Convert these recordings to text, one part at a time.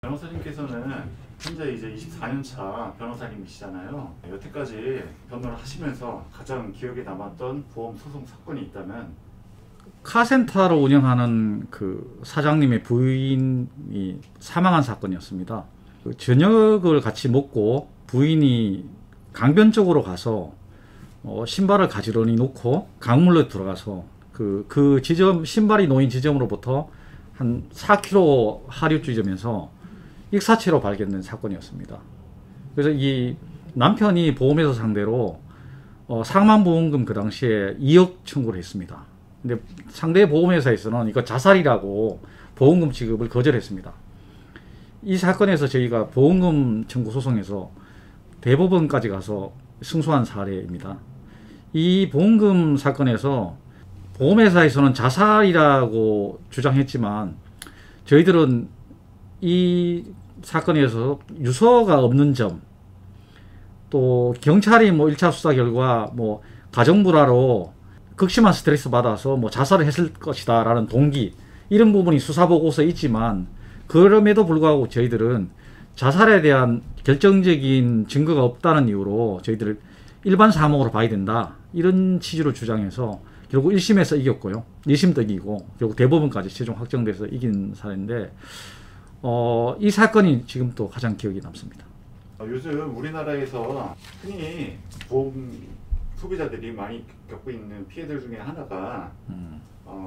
변호사님께서는 현재 이제 24년 차 변호사님이시잖아요. 여태까지 변호를 하시면서 가장 기억에 남았던 보험 소송 사건이 있다면? 카센터를 운영하는 그 사장님의 부인이 사망한 사건이었습니다. 그 저녁을 같이 먹고 부인이 강변 쪽으로 가서 신발을 가지런히 놓고 강물로 들어가서 그 지점, 신발이 놓인 지점으로부터 한 4km 하류 지점에서 익사체로 발견된 사건이었습니다. 그래서 이 남편이 보험회사 상대로 상환보험금 그 당시에 2억 청구를 했습니다. 근데 상대 보험회사에서는 이거 자살이라고 보험금 지급을 거절했습니다. 이 사건에서 저희가 보험금 청구 소송에서 대법원까지 가서 승소한 사례입니다. 이 보험금 사건에서 보험회사에서는 자살이라고 주장했지만 저희들은 이 사건에서 유서가 없는 점, 또 경찰이 뭐 1차 수사 결과 뭐 가정불화로 극심한 스트레스 받아서 뭐 자살을 했을 것이다 라는 동기, 이런 부분이 수사보고서에 있지만 그럼에도 불구하고 저희들은 자살에 대한 결정적인 증거가 없다는 이유로 저희들을 일반 사망으로 봐야 된다, 이런 취지로 주장해서 결국 1심에서 이겼고요. 2심도 이기고 결국 대법원까지 최종 확정돼서 이긴 사례인데 이 사건이 지금 또 가장 기억에 남습니다. 요즘 우리나라에서 흔히 보험 소비자들이 많이 겪고 있는 피해들 중에 하나가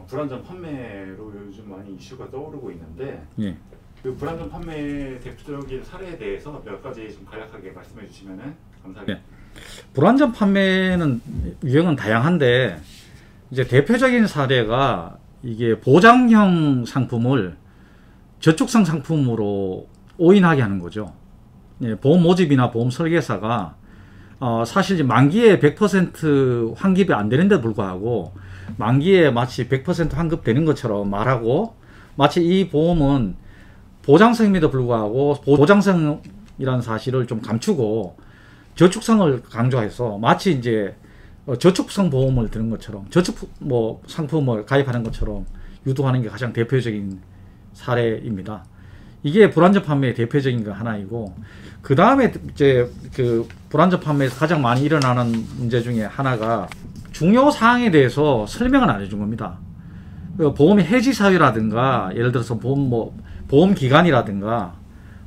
불안전 판매로 요즘 많이 이슈가 떠오르고 있는데, 예. 그 불안전 판매 대표적인 사례에 대해서 몇 가지 좀 간략하게 말씀해 주시면 감사하겠습니다. 예. 불안전 판매는 유형은 다양한데 이제 대표적인 사례가 이게 보장형 상품을 저축성 상품으로 오인하게 하는 거죠. 예, 보험 모집이나 보험 설계사가 사실 이제 만기에 100% 환급이 안 되는데도 불구하고 만기에 마치 100% 환급되는 것처럼 말하고, 마치 이 보험은 보장성임에도 불구하고 보장성이라는 사실을 좀 감추고 저축성을 강조해서 마치 이제 저축성 보험을 드는 것처럼, 저축 뭐 상품을 가입하는 것처럼 유도하는 게 가장 대표적인 사례입니다. 이게 불안전 판매의 대표적인 거 하나이고, 그 다음에 이제 그 불안전 판매에서 가장 많이 일어나는 문제 중에 하나가 중요 사항에 대해서 설명을 안 해준 겁니다. 보험의 해지 사유라든가, 예를 들어서 보험 기간이라든가,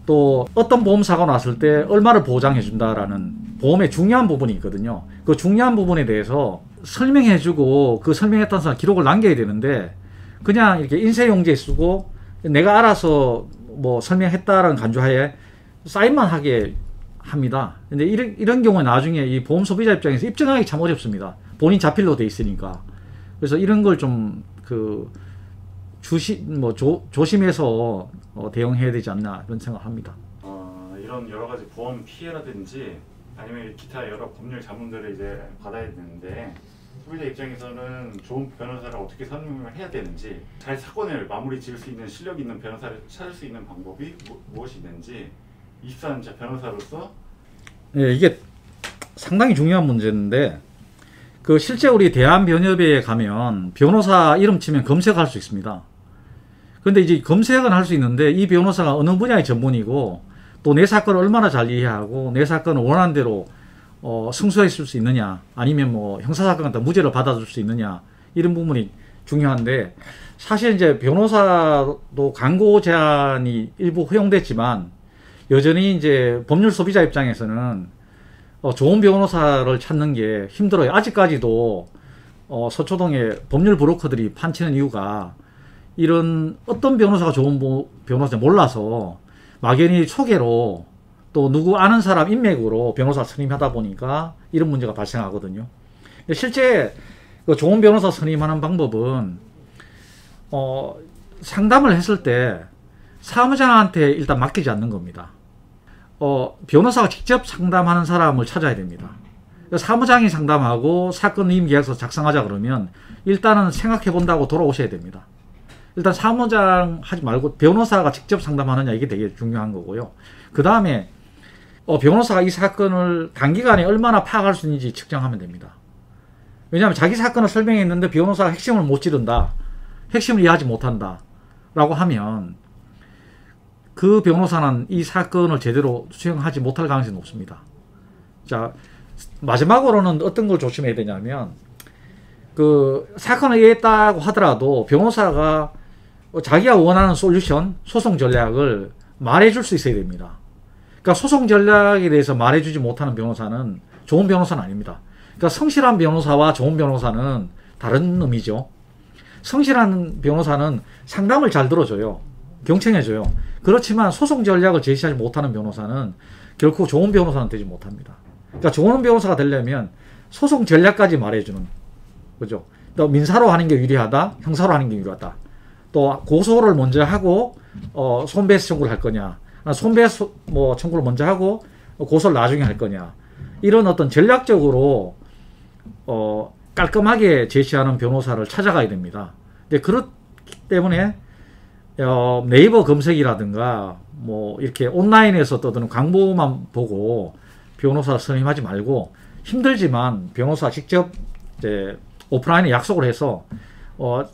또 어떤 보험 사고가 났을 때 얼마를 보장해 준다라는 보험의 중요한 부분이 있거든요. 그 중요한 부분에 대해서 설명해주고 그 설명했다는 사람 기록을 남겨야 되는데 그냥 이렇게 인쇄용지에 쓰고 내가 알아서 뭐 설명했다라는 간주하에 사인만 하게 합니다. 근데 이런 경우에 나중에 이 보험 소비자 입장에서 입증하기 참 어렵습니다. 본인 자필로 돼 있으니까. 그래서 이런 걸 좀 조심해서 대응해야 되지 않나, 이런 생각을 합니다. 이런 여러 가지 보험 피해라든지 아니면 기타 여러 법률 자문들을 이제 받아야 되는데, 소비자 입장에서는 좋은 변호사를 어떻게 선임을 해야 되는지, 잘 사건을 마무리 지을 수 있는 실력 있는 변호사를 찾을 수 있는 방법이 무엇이 있는지 24년차 변호사로서. 네, 이게 상당히 중요한 문제인데, 실제 우리 대한변협회에 가면 변호사 이름 치면 검색할 수 있습니다. 그런데 이제 검색은 할 수 있는데 이 변호사가 어느 분야의 전문이고 또 내 사건을 얼마나 잘 이해하고 내 사건을 원하는 대로 승소했을 수 있느냐, 아니면 뭐 형사사건 같은 무죄를 받아줄 수 있느냐, 이런 부분이 중요한데, 사실 이제 변호사도 광고 제한이 일부 허용됐지만 여전히 이제 법률 소비자 입장에서는 좋은 변호사를 찾는 게 힘들어요. 아직까지도 서초동에 법률 브로커들이 판치는 이유가 이런 어떤 변호사가 좋은 변호사인지 몰라서 막연히 소개로 또 누구 아는 사람 인맥으로 변호사 선임하다 보니까 이런 문제가 발생하거든요. 실제 좋은 변호사 선임하는 방법은 상담을 했을 때 사무장한테 일단 맡기지 않는 겁니다. 변호사가 직접 상담하는 사람을 찾아야 됩니다. 사무장이 상담하고 사건 이임 계약서 작성하자 그러면 일단은 생각해 본다고 돌아오셔야 됩니다. 일단 사무장 하지 말고 변호사가 직접 상담하느냐, 이게 되게 중요한 거고요. 그 다음에 변호사가 이 사건을 단기간에 얼마나 파악할 수 있는지 측정하면 됩니다. 왜냐하면 자기 사건을 설명했는데 변호사가 핵심을 못 찌른다, 핵심을 이해하지 못한다 라고 하면 그 변호사는 이 사건을 제대로 수행하지 못할 가능성이 높습니다. 자, 마지막으로는 어떤 걸 조심해야 되냐면, 그 사건을 이해했다고 하더라도 변호사가 자기가 원하는 솔루션, 소송 전략을 말해줄 수 있어야 됩니다. 그러니까 소송 전략에 대해서 말해주지 못하는 변호사는 좋은 변호사는 아닙니다. 그러니까 성실한 변호사와 좋은 변호사는 다른 의미죠. 성실한 변호사는 상담을 잘 들어줘요. 경청해줘요. 그렇지만 소송 전략을 제시하지 못하는 변호사는 결코 좋은 변호사는 되지 못합니다. 그러니까 좋은 변호사가 되려면 소송 전략까지 말해주는, 그죠? 또 민사로 하는 게 유리하다, 형사로 하는 게 유리하다. 또 고소를 먼저 하고 손배소 청구를 할 거냐, 손배소 청구를 먼저 하고 고소를 나중에 할 거냐, 이런 어떤 전략적으로 깔끔하게 제시하는 변호사를 찾아가야 됩니다. 근데 그렇기 때문에 네이버 검색이라든가 뭐 이렇게 온라인에서 떠드는 광고만 보고 변호사 선임하지 말고, 힘들지만 변호사 직접 이제 오프라인에 약속을 해서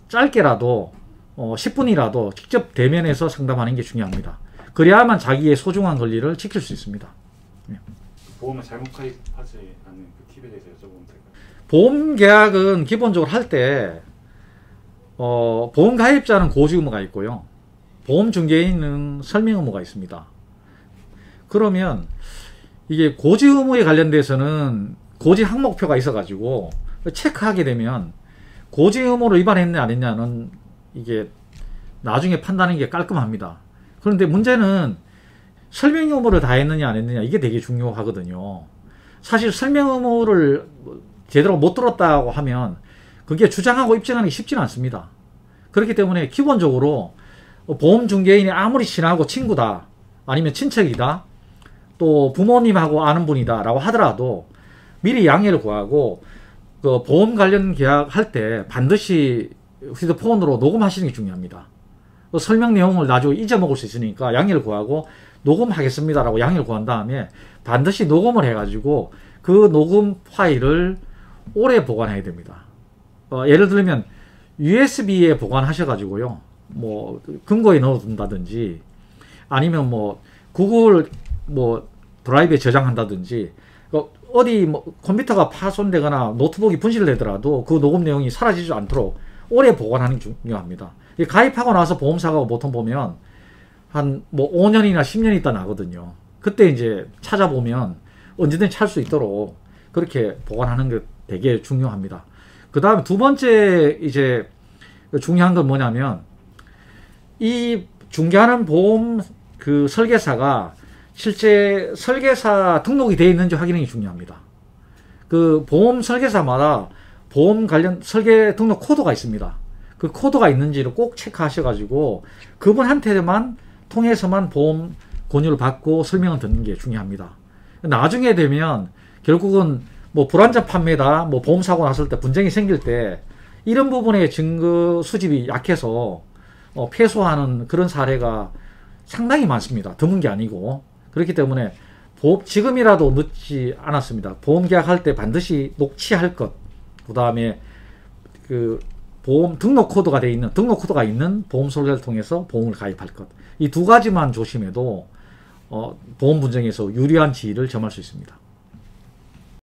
짧게라도 10분이라도 직접 대면해서 상담하는 게 중요합니다. 그래야만 자기의 소중한 권리를 지킬 수 있습니다. 보험을 잘못 가입하지 않는 그 팁에 대해서 여쭤보면 될까요? 보험 계약은 기본적으로 할 때 보험 가입자는 고지 의무가 있고요, 보험 중개인은 설명 의무가 있습니다. 그러면 이게 고지 의무에 관련돼서는 고지 항목표가 있어가지고 체크하게 되면 고지 의무를 위반했냐 안 했냐는 이게 나중에 판단하는 게 깔끔합니다. 그런데 문제는 설명 의무를 다 했느냐 안 했느냐, 이게 되게 중요하거든요. 사실 설명 의무를 제대로 못 들었다고 하면 그게 주장하고 입증하는 게 쉽지는 않습니다. 그렇기 때문에 기본적으로 보험 중개인이 아무리 친하고 친구다, 아니면 친척이다, 또 부모님하고 아는 분이다 라고 하더라도 미리 양해를 구하고, 그 보험 관련 계약할 때 반드시 휴대폰으로 녹음하시는 게 중요합니다. 그 설명 내용을 나중에 잊어먹을 수 있으니까 양해를 구하고 녹음하겠습니다 라고 양해를 구한 다음에 반드시 녹음을 해가지고 그 녹음 파일을 오래 보관해야 됩니다. 예를 들면 USB에 보관하셔가지고요, 뭐 금고에 넣어둔다든지, 아니면 뭐 구글 드라이브에 저장한다든지, 어디 컴퓨터가 파손되거나 노트북이 분실되더라도 그 녹음 내용이 사라지지 않도록 오래 보관하는 게 중요합니다. 가입하고 나서 보험사가 보통 보면 한 5년이나 10년 있다 나거든요. 그때 이제 찾아보면 언제든지 찾을 수 있도록 그렇게 보관하는 게 되게 중요합니다. 그 다음에 두 번째 이제 중요한 건 뭐냐면, 이 중개하는 보험 그 설계사가 실제 설계사 등록이 되어 있는지 확인하는 게 중요합니다. 그 보험 설계사마다 보험 관련 설계 등록 코드가 있습니다. 그 코드가 있는지를 꼭 체크하셔가지고 그분한테만 통해서만 보험 권유를 받고 설명을 듣는 게 중요합니다. 나중에 되면 결국은 불완전 판매다, 보험사고 났을 때 분쟁이 생길 때 이런 부분의 증거 수집이 약해서 패소하는 그런 사례가 상당히 많습니다. 드문 게 아니고. 그렇기 때문에 지금이라도 늦지 않았습니다. 보험 계약할 때 반드시 녹취할 것, 그 다음에 그 보험 등록 코드가 되어 있는, 등록 코드가 있는 보험 설계를 통해서 보험을 가입할 것, 이 두 가지만 조심해도 보험 분쟁에서 유리한 지위를 점할 수 있습니다.